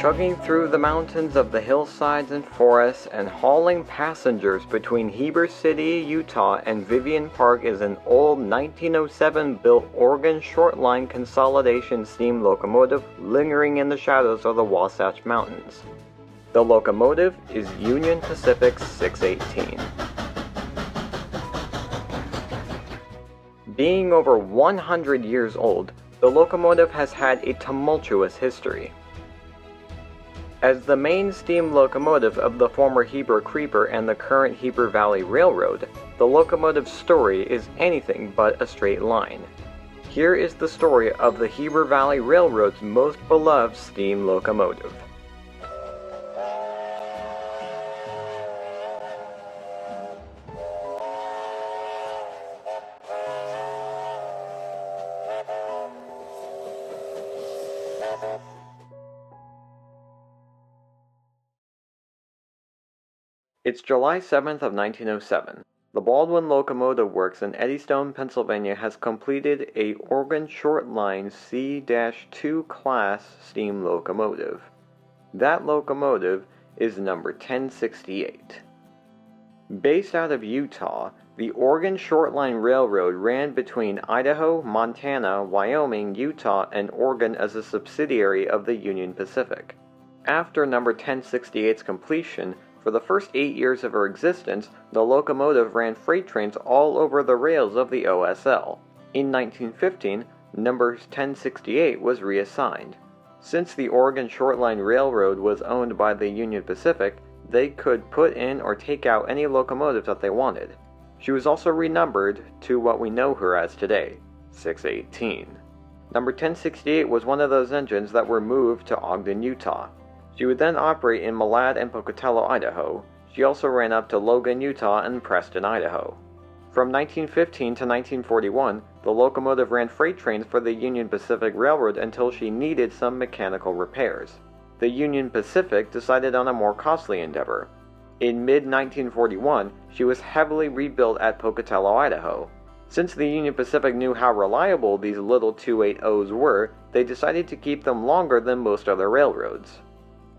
chugging through the mountains of the hillsides and forests and hauling passengers between Heber City, Utah and Vivian Park is an old 1907-built Oregon short line consolidation steam locomotive lingering in the shadows of the Wasatch Mountains. The locomotive is Union Pacific 618. Being over 100 years old, the locomotive has had a tumultuous history. As the main steam locomotive of the former Heber Creeper and the current Heber Valley Railroad, the locomotive's story is anything but a straight line. Here is the story of the Heber Valley Railroad's most beloved steam locomotive. It's July 7th of 1907. The Baldwin Locomotive Works in Eddystone, Pennsylvania has completed a Oregon Short Line C-2 class steam locomotive. That locomotive is number 1068. Based out of Utah, the Oregon Short Line Railroad ran between Idaho, Montana, Wyoming, Utah, and Oregon as a subsidiary of the Union Pacific. After number 1068's completion, for the first 8 years of her existence, the locomotive ran freight trains all over the rails of the OSL. In 1915, number 1068 was reassigned. Since the Oregon Short Line Railroad was owned by the Union Pacific, they could put in or take out any locomotives that they wanted. She was also renumbered to what we know her as today, 618. Number 1068 was one of those engines that were moved to Ogden, Utah. She would then operate in Malad and Pocatello, Idaho. She also ran up to Logan, Utah and Preston, Idaho. From 1915 to 1941, the locomotive ran freight trains for the Union Pacific Railroad until she needed some mechanical repairs. The Union Pacific decided on a more costly endeavor. In mid-1941, she was heavily rebuilt at Pocatello, Idaho. Since the Union Pacific knew how reliable these little 280s were, they decided to keep them longer than most other railroads.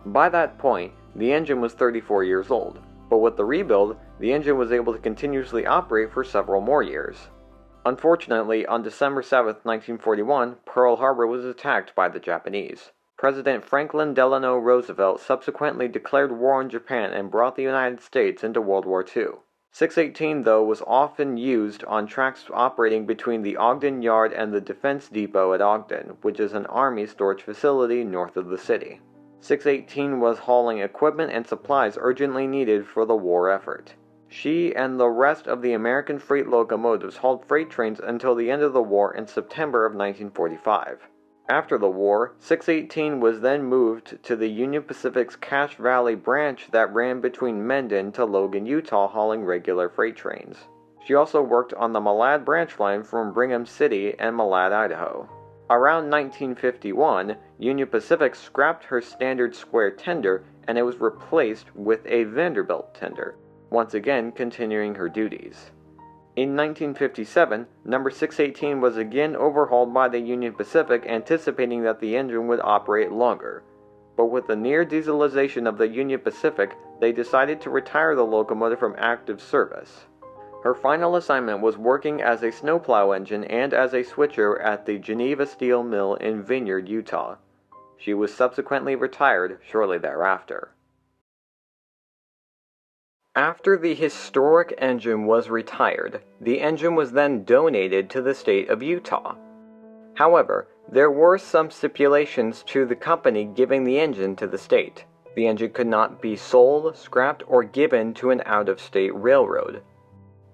By that point, the engine was 34 years old, but with the rebuild, the engine was able to continuously operate for several more years. Unfortunately, on December 7, 1941, Pearl Harbor was attacked by the Japanese. President Franklin Delano Roosevelt subsequently declared war on Japan and brought the United States into World War II. 618, though, was often used on tracks operating between the Ogden Yard and the Defense Depot at Ogden, which is an Army storage facility north of the city. 618 was hauling equipment and supplies urgently needed for the war effort. She and the rest of the American freight locomotives hauled freight trains until the end of the war in September of 1945. After the war, 618 was then moved to the Union Pacific's Cache Valley branch that ran between Mendon to Logan, Utah, hauling regular freight trains. She also worked on the Malad branch line from Brigham City and Malad, Idaho. Around 1951, Union Pacific scrapped her standard square tender and it was replaced with a Vanderbilt tender, once again continuing her duties. In 1957, number 618 was again overhauled by the Union Pacific, anticipating that the engine would operate longer. But with the near dieselization of the Union Pacific, they decided to retire the locomotive from active service. Her final assignment was working as a snowplow engine and as a switcher at the Geneva Steel Mill in Vineyard, Utah. She was subsequently retired shortly thereafter. After the historic engine was retired, the engine was then donated to the state of Utah. However, there were some stipulations to the company giving the engine to the state. The engine could not be sold, scrapped, or given to an out-of-state railroad.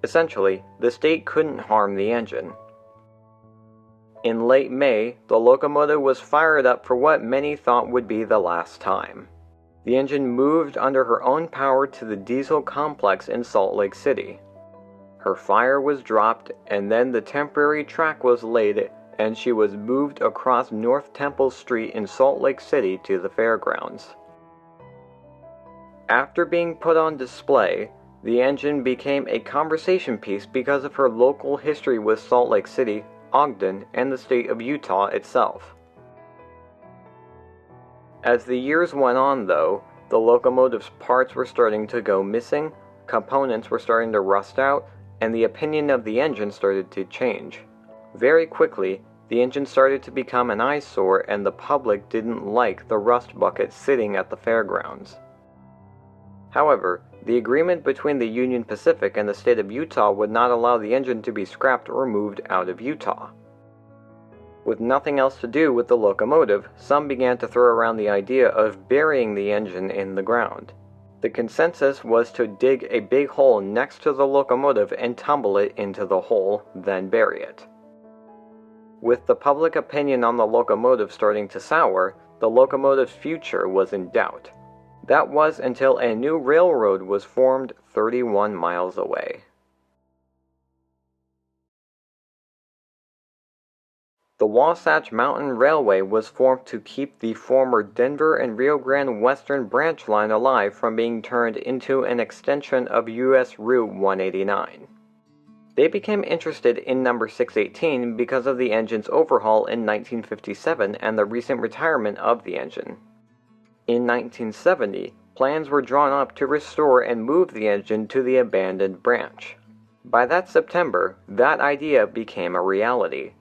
Essentially, the state couldn't harm the engine. In late May, the locomotive was fired up for what many thought would be the last time. The engine moved under her own power to the diesel complex in Salt Lake City. Her fire was dropped, and then the temporary track was laid, and she was moved across North Temple Street in Salt Lake City to the fairgrounds. After being put on display, the engine became a conversation piece because of her local history with Salt Lake City, Ogden, and the state of Utah itself. As the years went on, though, the locomotive's parts were starting to go missing, components were starting to rust out, and the opinion of the engine started to change. Very quickly, the engine started to become an eyesore, and the public didn't like the rust bucket sitting at the fairgrounds. However, the agreement between the Union Pacific and the state of Utah would not allow the engine to be scrapped or moved out of Utah. With nothing else to do with the locomotive, some began to throw around the idea of burying the engine in the ground. The consensus was to dig a big hole next to the locomotive and tumble it into the hole, then bury it. With the public opinion on the locomotive starting to sour, the locomotive's future was in doubt. That was until a new railroad was formed 31 miles away. The Wasatch Mountain Railway was formed to keep the former Denver and Rio Grande Western branch line alive from being turned into an extension of U.S. Route 189. They became interested in number 618 because of the engine's overhaul in 1957 and the recent retirement of the engine. In 1970, plans were drawn up to restore and move the engine to the abandoned branch. By that September, that idea became a reality.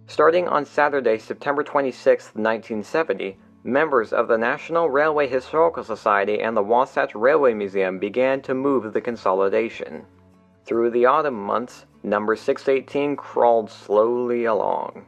Starting on Saturday, September 26, 1970, members of the National Railway Historical Society and the Wasatch Railway Museum began to move the consolidation. Through the autumn months, number 618 crawled slowly along.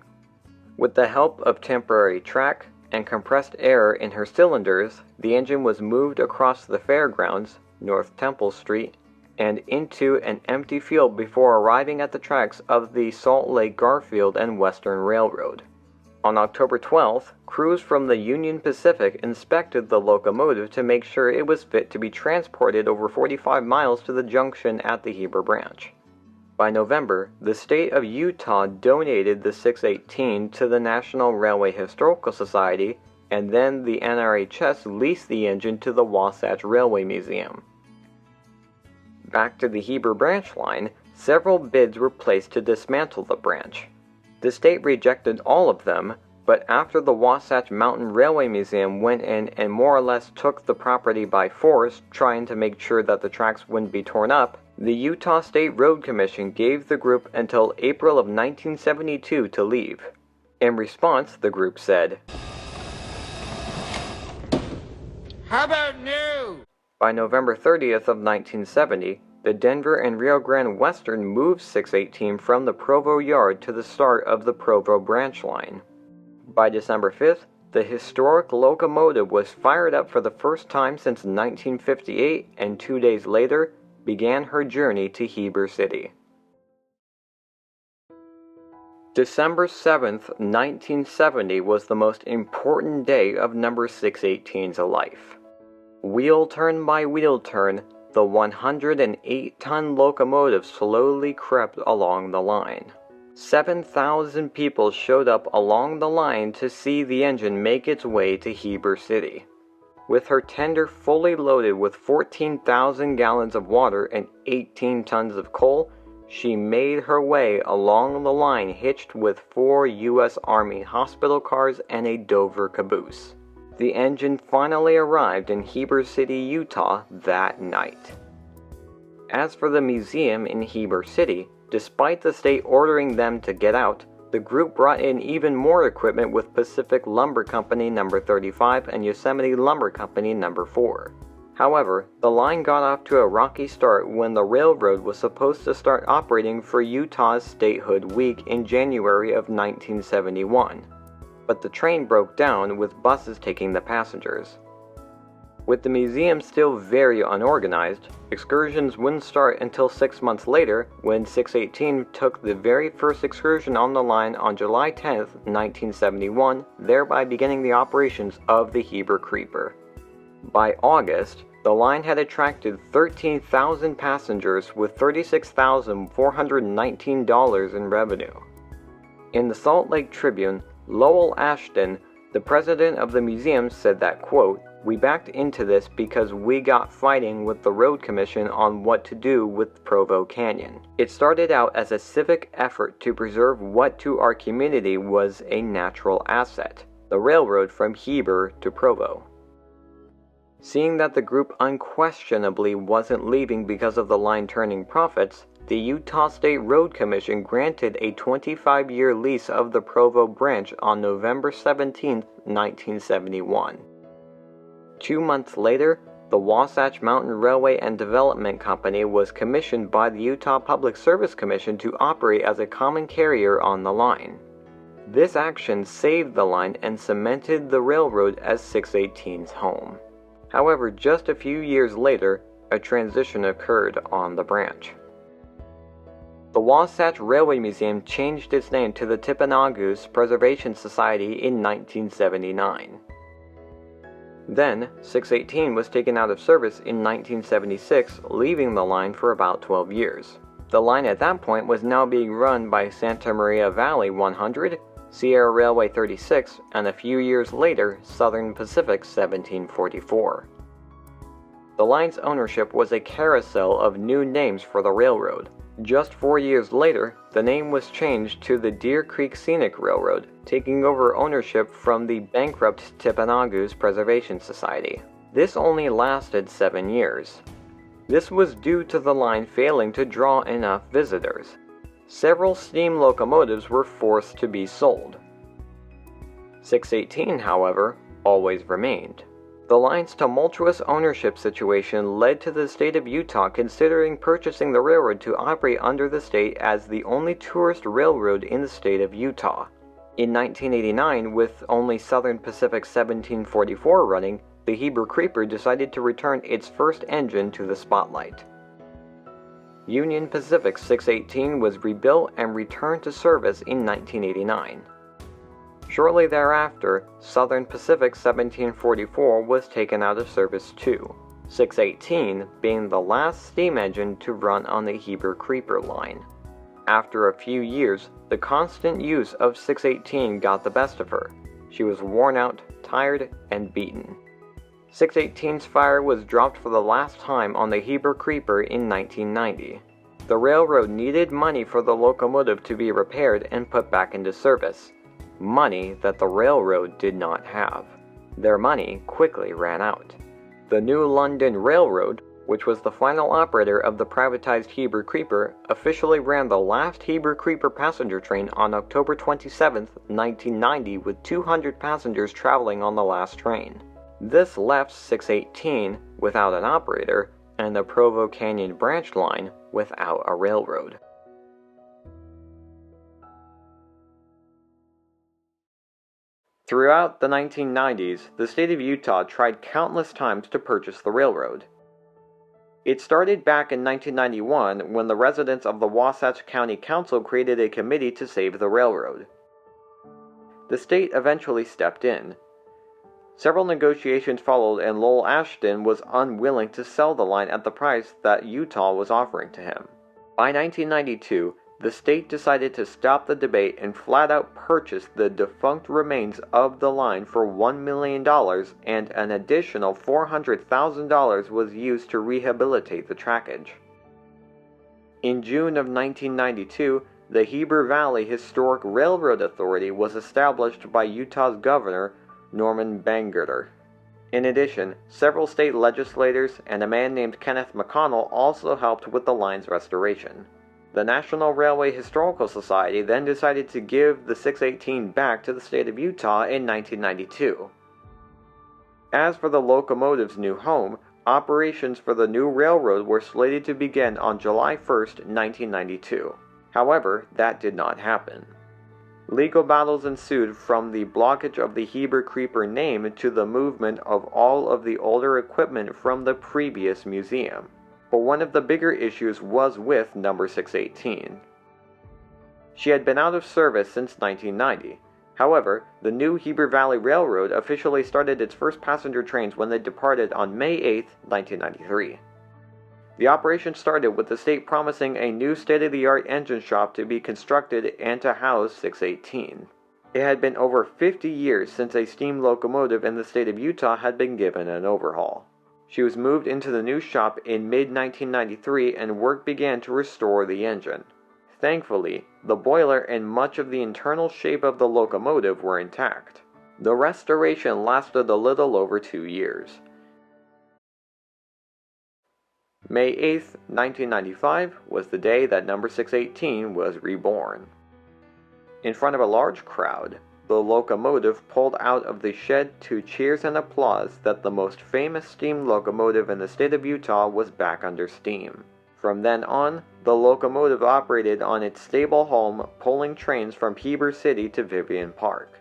With the help of temporary track and compressed air in her cylinders, the engine was moved across the fairgrounds, North Temple Street, and into an empty field before arriving at the tracks of the Salt Lake Garfield and Western Railroad. On October 12th, crews from the Union Pacific inspected the locomotive to make sure it was fit to be transported over 45 miles to the junction at the Heber branch. By November, the state of Utah donated the 618 to the National Railway Historical Society, and then the NRHS leased the engine to the Wasatch Railway Museum. Back to the Heber branch line, several bids were placed to dismantle the branch. The state rejected all of them, but after the Wasatch Mountain Railway Museum went in and more or less took the property by force, trying to make sure that the tracks wouldn't be torn up, the Utah State Road Commission gave the group until April of 1972 to leave. In response, the group said, "How about new?" By November 30th of 1970, the Denver and Rio Grande Western moved 618 from the Provo yard to the start of the Provo branch line. By December 5th, the historic locomotive was fired up for the first time since 1958, and 2 days later, began her journey to Heber City. December 7th, 1970 was the most important day of number 618's life. Wheel turn by wheel turn, the 108-ton locomotive slowly crept along the line. 7,000 people showed up along the line to see the engine make its way to Heber City. With her tender fully loaded with 14,000 gallons of water and 18 tons of coal, she made her way along the line hitched with 4 U.S. Army hospital cars and a Dover caboose. The engine finally arrived in Heber City, Utah that night. As for the museum in Heber City, despite the state ordering them to get out, the group brought in even more equipment with Pacific Lumber Company No. 35 and Yosemite Lumber Company No. 4. However, the line got off to a rocky start when the railroad was supposed to start operating for Utah's Statehood Week in January of 1971. But the train broke down with buses taking the passengers. With the museum still very unorganized, excursions wouldn't start until 6 months later when 618 took the very first excursion on the line on July 10, 1971, thereby beginning the operations of the Heber Creeper. By August, the line had attracted 13,000 passengers with $36,419 in revenue. In the Salt Lake Tribune, Lowell Ashton, the president of the museum, said that, quote, "We backed into this because we got fighting with the Road Commission on what to do with Provo Canyon. It started out as a civic effort to preserve what to our community was a natural asset. the railroad from Heber to Provo. Seeing that the group unquestionably wasn't leaving because of the line turning profits, the Utah State Road Commission granted a 25-year lease of the Provo branch on November 17, 1971. 2 months later, the Wasatch Mountain Railway and Development Company was commissioned by the Utah Public Service Commission to operate as a common carrier on the line. This action saved the line and cemented the railroad as 618's home. However, just a few years later, a transition occurred on the branch. The Wasatch Railway Museum changed its name to the Timpanogos Preservation Society in 1979. Then, 618 was taken out of service in 1976, leaving the line for about 12 years. The line at that point was now being run by Santa Maria Valley 100, Sierra Railway 36, and a few years later, Southern Pacific 1744. The line's ownership was a carousel of new names for the railroad. Just 4 years later, the name was changed to the Deer Creek Scenic Railroad, taking over ownership from the bankrupt Timpanogos Preservation Society. This only lasted 7 years. This was due to the line failing to draw enough visitors. Several steam locomotives were forced to be sold. 618, however, always remained. The line's tumultuous ownership situation led to the state of Utah considering purchasing the railroad to operate under the state as the only tourist railroad in the state of Utah. In 1989, with only Southern Pacific 1744 running, the Heber Creeper decided to return its first engine to the spotlight. Union Pacific 618 was rebuilt and returned to service in 1989. Shortly thereafter, Southern Pacific 1744 was taken out of service too, 618 being the last steam engine to run on the Heber Creeper line. After a few years, the constant use of 618 got the best of her. She was worn out, tired, and beaten. 618's fire was dropped for the last time on the Heber Creeper in 1990. The railroad needed money for the locomotive to be repaired and put back into service. Money that the railroad did not have. Their money quickly ran out. The New London Railroad, which was the final operator of the privatized Heber Creeper, officially ran the last Heber Creeper passenger train on October 27, 1990, with 200 passengers traveling on the last train. This left 618 without an operator and the Provo Canyon branch line without a railroad. Throughout the 1990s, the state of Utah tried countless times to purchase the railroad. It started back in 1991 when the residents of the Wasatch County Council created a committee to save the railroad. The state eventually stepped in. Several negotiations followed and Lowell Ashton was unwilling to sell the line at the price that Utah was offering to him. By 1992, the state decided to stop the debate and flat-out purchase the defunct remains of the line for $1 million, and an additional $400,000 was used to rehabilitate the trackage. In June of 1992, the Heber Valley Historic Railroad Authority was established by Utah's governor, Norman Bangerter. In addition, several state legislators and a man named Kenneth McConnell also helped with the line's restoration. The National Railway Historical Society then decided to give the 618 back to the state of Utah in 1992. As for the locomotive's new home, operations for the new railroad were slated to begin on July 1, 1992. However, that did not happen. Legal battles ensued from the blockage of the Heber Creeper name to the movement of all of the older equipment from the previous museum. But one of the bigger issues was with number 618. She had been out of service since 1990. However, the new Heber Valley Railroad officially started its first passenger trains when they departed on May 8, 1993. The operation started with the state promising a new state-of-the-art engine shop to be constructed and to house 618. It had been over 50 years since a steam locomotive in the state of Utah had been given an overhaul. She was moved into the new shop in mid-1993 and work began to restore the engine. Thankfully, the boiler and much of the internal shape of the locomotive were intact. The restoration lasted a little over 2 years. May 8, 1995 was the day that number 618 was reborn. In front of a large crowd, the locomotive pulled out of the shed to cheers and applause that the most famous steam locomotive in the state of Utah was back under steam. From then on, the locomotive operated on its stable home, pulling trains from Heber City to Vivian Park.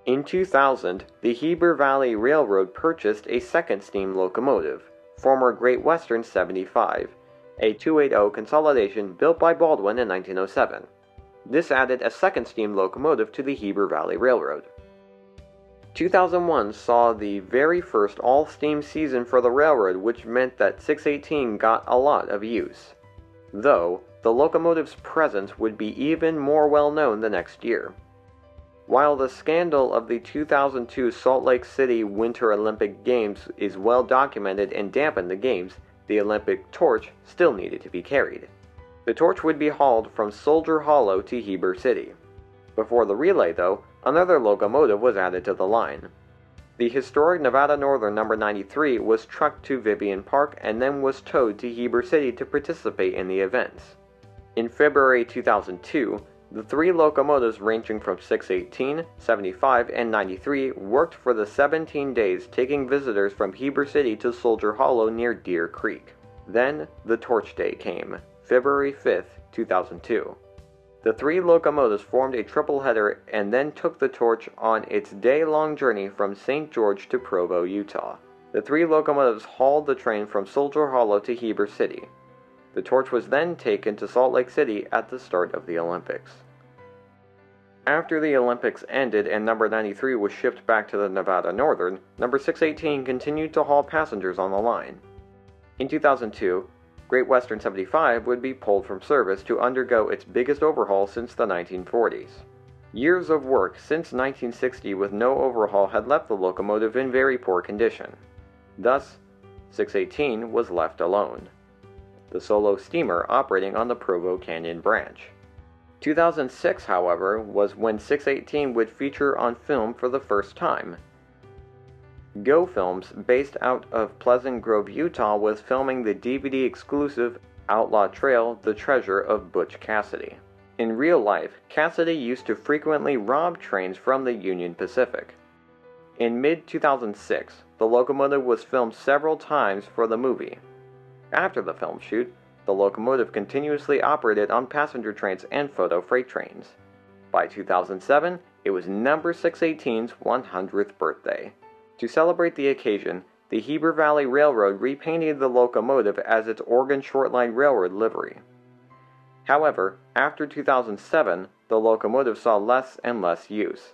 In 2000, the Heber Valley Railroad purchased a second steam locomotive, former Great Western 75, a 280 consolidation built by Baldwin in 1907. This added a second steam locomotive to the Heber Valley Railroad. 2001 saw the very first all-steam season for the railroad, which meant that 618 got a lot of use. Though, the locomotive's presence would be even more well-known the next year. While the scandal of the 2002 Salt Lake City Winter Olympic Games is well documented and dampened the games, the Olympic torch still needed to be carried. The torch would be hauled from Soldier Hollow to Heber City. Before the relay, though, another locomotive was added to the line. The historic Nevada Northern No. 93 was trucked to Vivian Park and then was towed to Heber City to participate in the events. In February 2002, the three locomotives ranging from 618, 75, and 93 worked for the 17 days, taking visitors from Heber City to Soldier Hollow near Deer Creek. Then, the Torch Day came, February 5, 2002. The three locomotives formed a tripleheader and then took the torch on its day-long journey from St. George to Provo, Utah. The three locomotives hauled the train from Soldier Hollow to Heber City. The torch was then taken to Salt Lake City at the start of the Olympics. After the Olympics ended and number 93 was shipped back to the Nevada Northern, number 618 continued to haul passengers on the line. In 2002, Great Western 75 would be pulled from service to undergo its biggest overhaul since the 1940s. Years of work since 1960 with no overhaul had left the locomotive in very poor condition. Thus, 618 was left alone, the solo steamer operating on the Provo Canyon branch. 2006, however, was when 618 would feature on film for the first time. Go Films, based out of Pleasant Grove, Utah, was filming the DVD exclusive Outlaw Trail: The Treasure of Butch Cassidy. In real life, Cassidy used to frequently rob trains from the Union Pacific. In mid-2006, the locomotive was filmed several times for the movie. After the film shoot, the locomotive continuously operated on passenger trains and photo freight trains. By 2007, it was number 618's 100th birthday. To celebrate the occasion, the Heber Valley Railroad repainted the locomotive as its Oregon Shortline Railroad livery. However, after 2007, the locomotive saw less and less use.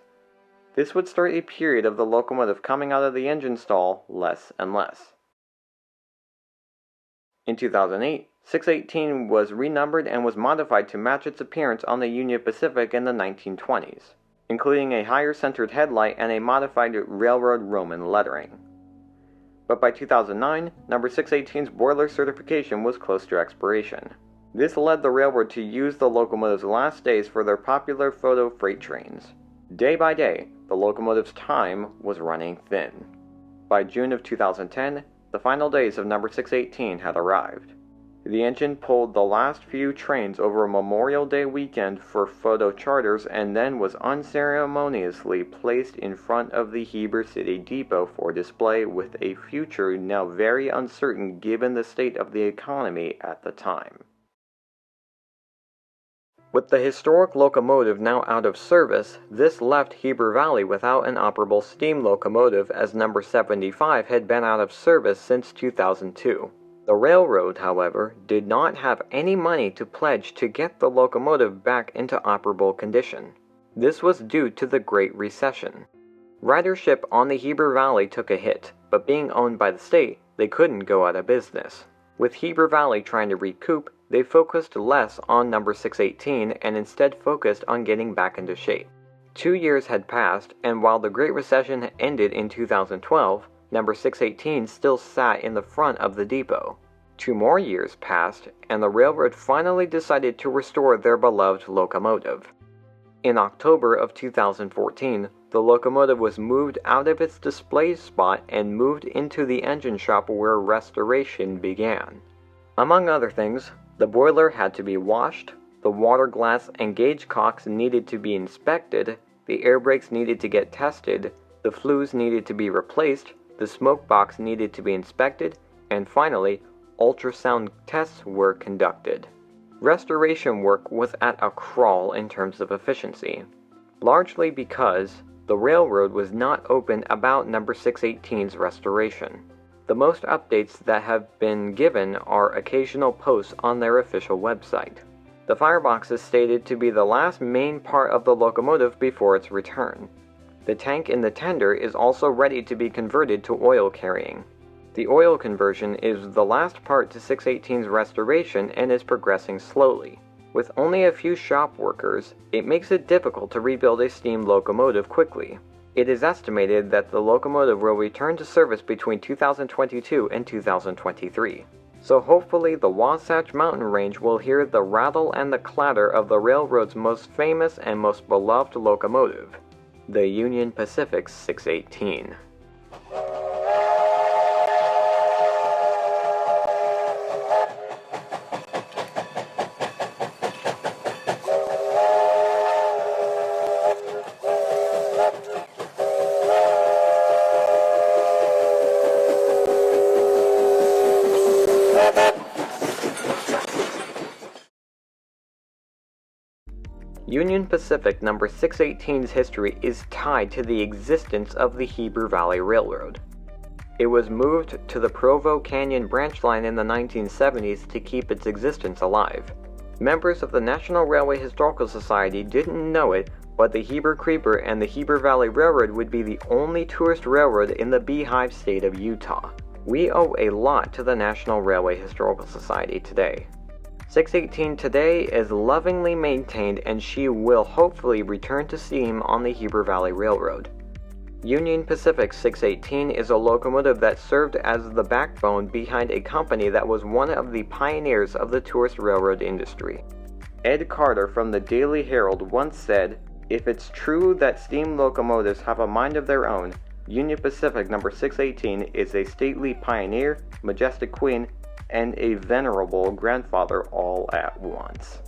This would start a period of the locomotive coming out of the engine stall less and less. In 2008, 618 was renumbered and was modified to match its appearance on the Union Pacific in the 1920s, including a higher centered headlight and a modified railroad Roman lettering. But by 2009, number 618's boiler certification was close to expiration. This led the railroad to use the locomotive's last days for their popular photo freight trains. Day by day, the locomotive's time was running thin. By June of 2010, the final days of number 618 had arrived. The engine pulled the last few trains over Memorial Day weekend for photo charters and then was unceremoniously placed in front of the Heber City depot for display, with a future now very uncertain given the state of the economy at the time. With the historic locomotive now out of service, this left Heber Valley without an operable steam locomotive, as number 75 had been out of service since 2002. The railroad, however, did not have any money to pledge to get the locomotive back into operable condition. This was due to the Great Recession. Ridership on the Heber Valley took a hit, but being owned by the state, they couldn't go out of business. With Heber Valley trying to recoup, they focused less on number 618 and instead focused on getting back into shape. 2 years had passed, and while the Great Recession ended in 2012, number 618 still sat in the front of the depot. 2 more years passed, and the railroad finally decided to restore their beloved locomotive. In October of 2014, the locomotive was moved out of its display spot and moved into the engine shop where restoration began. Among other things, the boiler had to be washed, the water glass and gauge cocks needed to be inspected, the air brakes needed to get tested, the flues needed to be replaced, the smoke box needed to be inspected, and finally, ultrasound tests were conducted. Restoration work was at a crawl in terms of efficiency, largely because the railroad was not open about number 618's restoration. The most updates that have been given are occasional posts on their official website. The firebox is stated to be the last main part of the locomotive before its return. The tank in the tender is also ready to be converted to oil carrying. The oil conversion is the last part to 618's restoration and is progressing slowly. With only a few shop workers, it makes it difficult to rebuild a steam locomotive quickly. It is estimated that the locomotive will return to service between 2022 and 2023. So hopefully the Wasatch Mountain Range will hear the rattle and the clatter of the railroad's most famous and most beloved locomotive, the Union Pacific 618. Union Pacific number 618's history is tied to the existence of the Heber Valley Railroad. It was moved to the Provo Canyon branch line in the 1970s to keep its existence alive. Members of the National Railway Historical Society didn't know it, but the Heber Creeper and the Heber Valley Railroad would be the only tourist railroad in the Beehive State of Utah. We owe a lot to the National Railway Historical Society today. 618 today is lovingly maintained and she will hopefully return to steam on the Heber Valley Railroad. Union Pacific 618 is a locomotive that served as the backbone behind a company that was one of the pioneers of the tourist railroad industry. Ed Carter from the Daily Herald once said, "If it's true that steam locomotives have a mind of their own, Union Pacific number 618 is a stately pioneer, majestic queen, and a venerable grandfather all at once."